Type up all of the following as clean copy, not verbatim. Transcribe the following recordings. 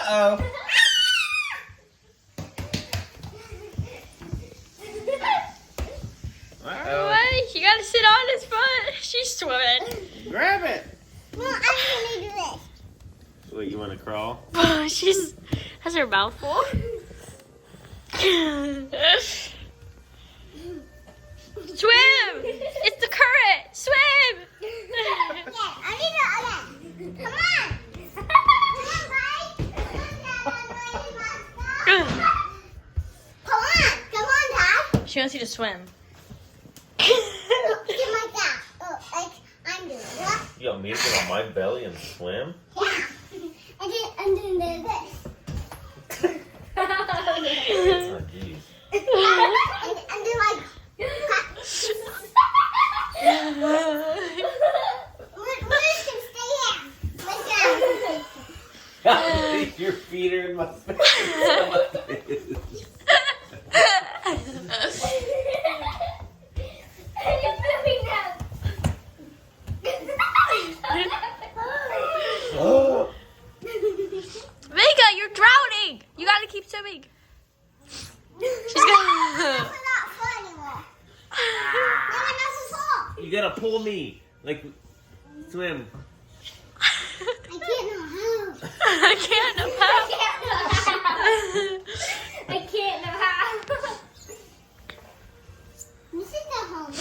Uh-oh. Uh-oh. What? You gotta sit on his foot. She's swimming. Grab it. No, I'm gonna do this. Wait, you want to crawl? She's has her mouth full. Swim! It's the current. Swim! Yeah, I need it again. Come on. Come on, guys. Come on, Dad. She wants you to swim. Get my dad. Oh, like I'm doing it. You want me to get on my belly and swim? Yeah. And then there's this. Oh, jeez. And then like. We're stay here. Like that. Your feet are in my face. Oh. Vega, you're drowning. You gotta keep swimming. She's gonna. That's not fun anymore. No one else is all. You gotta pull me. Like, swim. I can't know how. I can't know how. I can't know how. This is the home.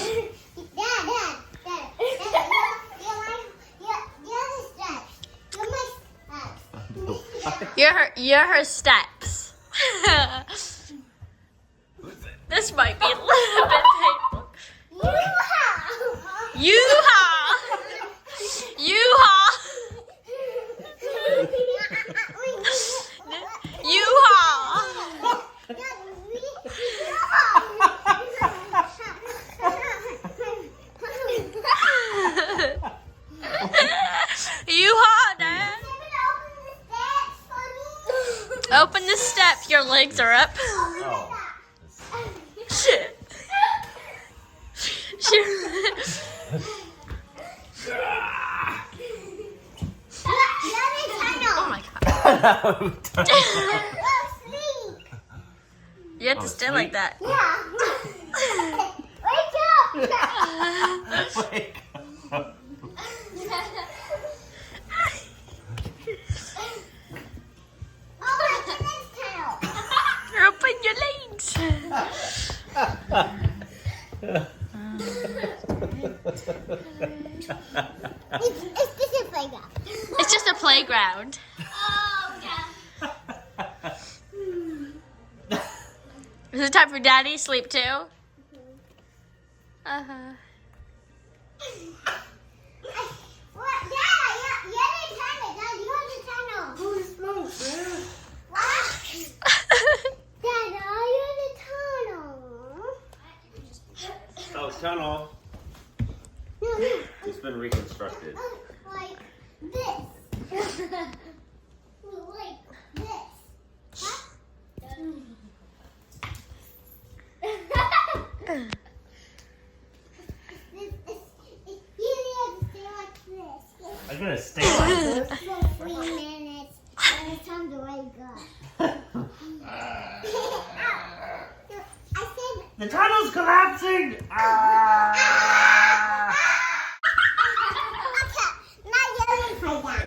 Dad. You're her steps. This might be a little bit painful. Yoo-haw! Yoo-haw! Yoo-haw! Yoo-haw, Dad! Open the step. Your legs are up. Oh. Oh my god. You have to stand like that. Wake up! Wake up. Open your legs. It's just a playground. It's just a playground. Oh, yeah. Is it time for Daddy to sleep too? Uh-huh. What? Dad, you're the tunnel. Dad, you're the tunnel. Holy smokes, man. What? Dad, you're the tunnel. Oh, tunnel. No. It's been reconstructed. Like this. Like this. Huh? I'm gonna stay like this. For 3 minutes, and it's time to wake up. I said, The tunnel's collapsing! Ah!